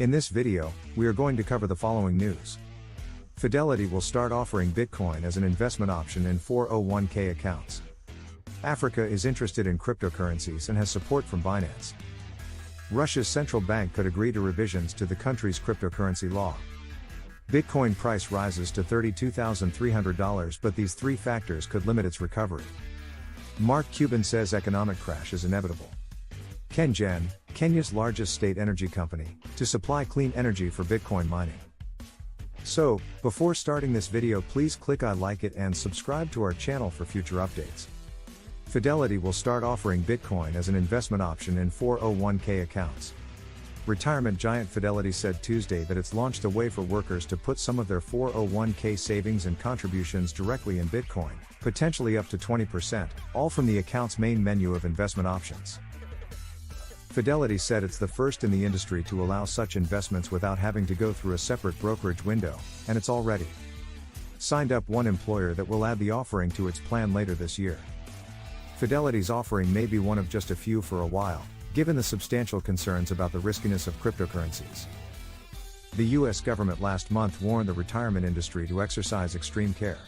In this video, we are going to cover the following news. Fidelity will start offering Bitcoin as an investment option in 401k accounts. Africa is interested in cryptocurrencies and has support from Binance. Russia's central bank could agree to revisions to the country's cryptocurrency law. Bitcoin price rises to $32,300, but these three factors could limit its recovery. Mark Cuban says economic crash is inevitable. KenGen, Kenya's largest state energy company, to supply clean energy for Bitcoin mining. So, before starting this video, please click I like it and subscribe to our channel for future updates. Fidelity will start offering Bitcoin as an investment option in 401k accounts. Retirement giant Fidelity said Tuesday that it's launched a way for workers to put some of their 401k savings and contributions directly in Bitcoin, potentially up to 20%, all from the account's main menu of investment options. Fidelity said it's the first in the industry to allow such investments without having to go through a separate brokerage window, and it's already signed up one employer that will add the offering to its plan later this year. Fidelity's offering may be one of just a few for a while, given the substantial concerns about the riskiness of cryptocurrencies. The US government last month warned the retirement industry to exercise extreme care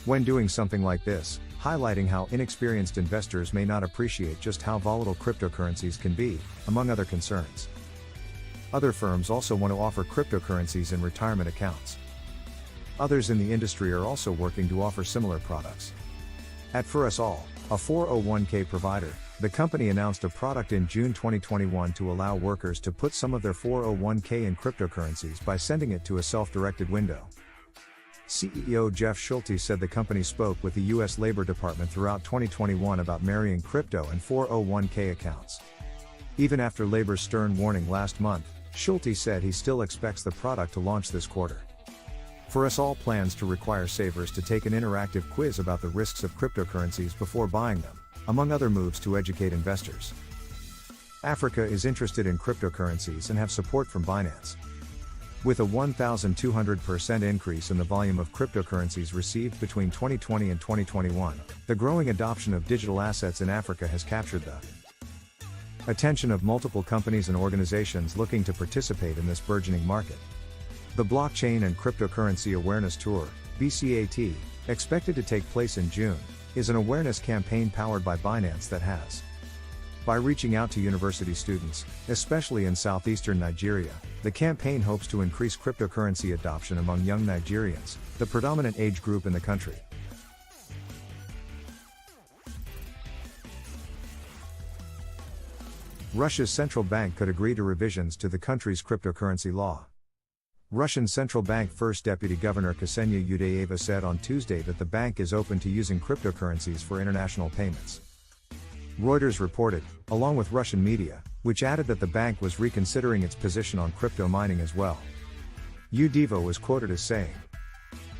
when doing something like this, highlighting how inexperienced investors may not appreciate just how volatile cryptocurrencies can be, among other concerns. Other firms also want to offer cryptocurrencies in retirement accounts. Others in the industry are also working to offer similar products. At For Us All, a 401k provider, the company announced a product in June 2021 to allow workers to put some of their 401k in cryptocurrencies by sending it to a self-directed window. CEO Jeff Schulte said the company spoke with the U.S. Labor Department throughout 2021 about marrying crypto and 401k accounts. Even after Labor's stern warning last month, Schulte said he still expects the product to launch this quarter. For Us All plans to require savers to take an interactive quiz about the risks of cryptocurrencies before buying them, among other moves to educate investors. Africa is interested in cryptocurrencies and have support from Binance. With a 1,200% increase in the volume of cryptocurrencies received between 2020 and 2021, the growing adoption of digital assets in Africa has captured the attention of multiple companies and organizations looking to participate in this burgeoning market. The Blockchain and Cryptocurrency Awareness Tour, BCAT, expected to take place in June, is an awareness campaign powered by Binance that has, by reaching out to university students, especially in southeastern Nigeria, the campaign hopes to increase cryptocurrency adoption among young Nigerians, the predominant age group in the country. Russia's central bank could agree to revisions to the country's cryptocurrency law. Russian central bank First Deputy Governor Ksenia Yudayeva said on Tuesday that the bank is open to using cryptocurrencies for international payments. Reuters reported, along with Russian media, which added that the bank was reconsidering its position on crypto mining as well. Yudayeva was quoted as saying,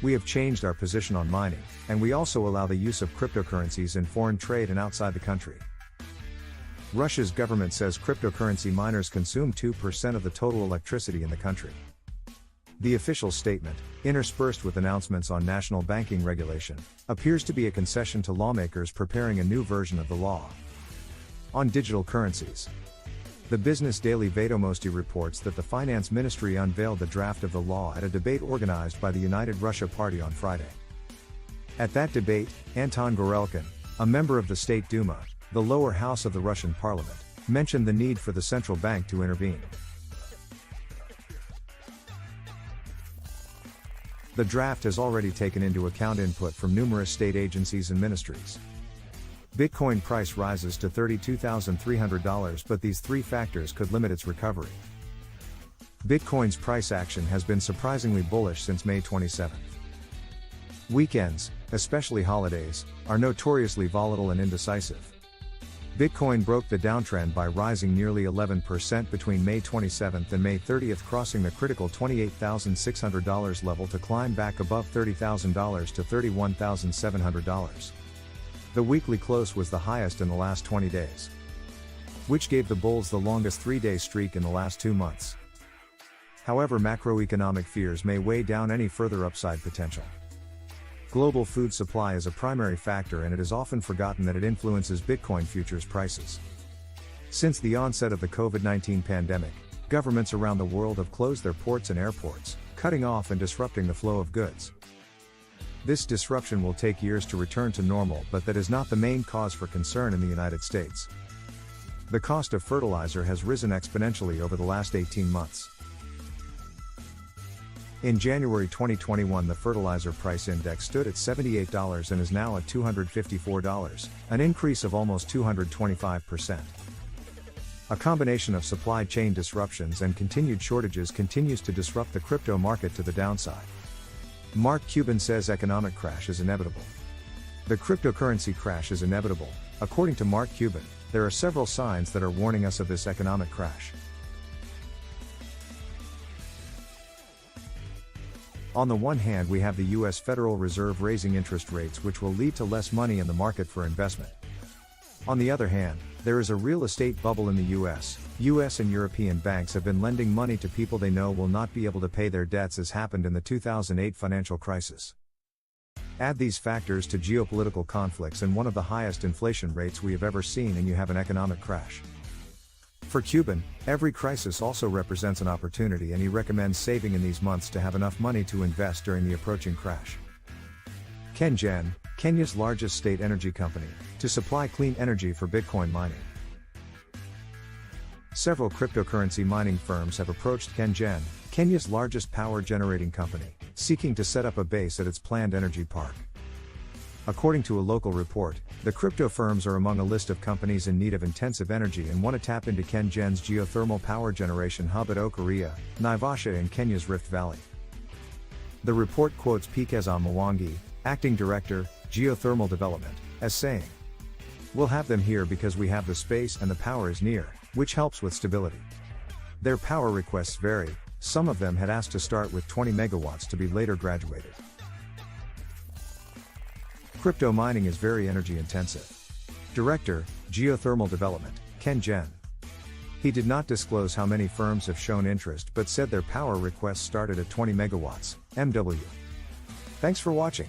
"We have changed our position on mining, and we also allow the use of cryptocurrencies in foreign trade and outside the country." Russia's government says cryptocurrency miners consume 2% of the total electricity in the country. The official statement, interspersed with announcements on national banking regulation, appears to be a concession to lawmakers preparing a new version of the law on digital currencies. The business daily Vedomosti reports that the finance ministry unveiled the draft of the law at a debate organized by the United Russia Party on Friday. At that debate, Anton Gorelkin, a member of the State Duma, the lower house of the Russian parliament, mentioned the need for the central bank to intervene. The draft has already taken into account input from numerous state agencies and ministries. Bitcoin price rises to $32,300, but these three factors could limit its recovery. Bitcoin's price action has been surprisingly bullish since May 27. Weekends, especially holidays, are notoriously volatile and indecisive. Bitcoin broke the downtrend by rising nearly 11% between May 27 and May 30, crossing the critical $28,600 level to climb back above $30,000 to $31,700. The weekly close was the highest in the last 20 days, which gave the bulls the longest three-day streak in the last 2 months. However, macroeconomic fears may weigh down any further upside potential. Global food supply is a primary factor, and it is often forgotten that it influences Bitcoin futures prices. Since the onset of the COVID-19 pandemic, Governments around the world have closed their ports and airports, cutting off and disrupting the flow of goods. This disruption will take years to return to normal, but that is not the main cause for concern in the United States. The cost of fertilizer has risen exponentially over the last 18 months. In January 2021, the fertilizer price index stood at $78 and is now at $254, an increase of almost 225%. A combination of supply chain disruptions and continued shortages continues to disrupt the crypto market to the downside. Mark Cuban says economic crash is inevitable. The cryptocurrency crash is inevitable. According to Mark Cuban, there are several signs that are warning us of this economic crash. On the one hand, we have the US Federal Reserve raising interest rates, which will lead to less money in the market for investment. On the other hand, there is a real estate bubble in the US. US and European banks have been lending money to people they know will not be able to pay their debts, as happened in the 2008 financial crisis. Add these factors to geopolitical conflicts and one of the highest inflation rates we have ever seen, and you have an economic crash. For Cuban, every crisis also represents an opportunity, and he recommends saving in these months to have enough money to invest during the approaching crash. KenGen, Kenya's largest state energy company, to supply clean energy for Bitcoin mining. Several cryptocurrency mining firms have approached KenGen, Kenya's largest power generating company, seeking to set up a base at its planned energy park. According to a local report, the crypto firms are among a list of companies in need of intensive energy and want to tap into KenGen's geothermal power generation hub at Okeria, Naivasha in Kenya's Rift Valley. The report quotes Pkeza Mwangi, acting director, geothermal development, as saying, "We'll have them here because we have the space and the power is near, which helps with stability." Their power requests vary. Some of them had asked to start with 20 megawatts to be later graduated. Crypto mining is very energy intensive. Director, Geothermal Development, KenGen. He did not disclose how many firms have shown interest, but said their power requests started at 20 megawatts, MW. Thanks for watching.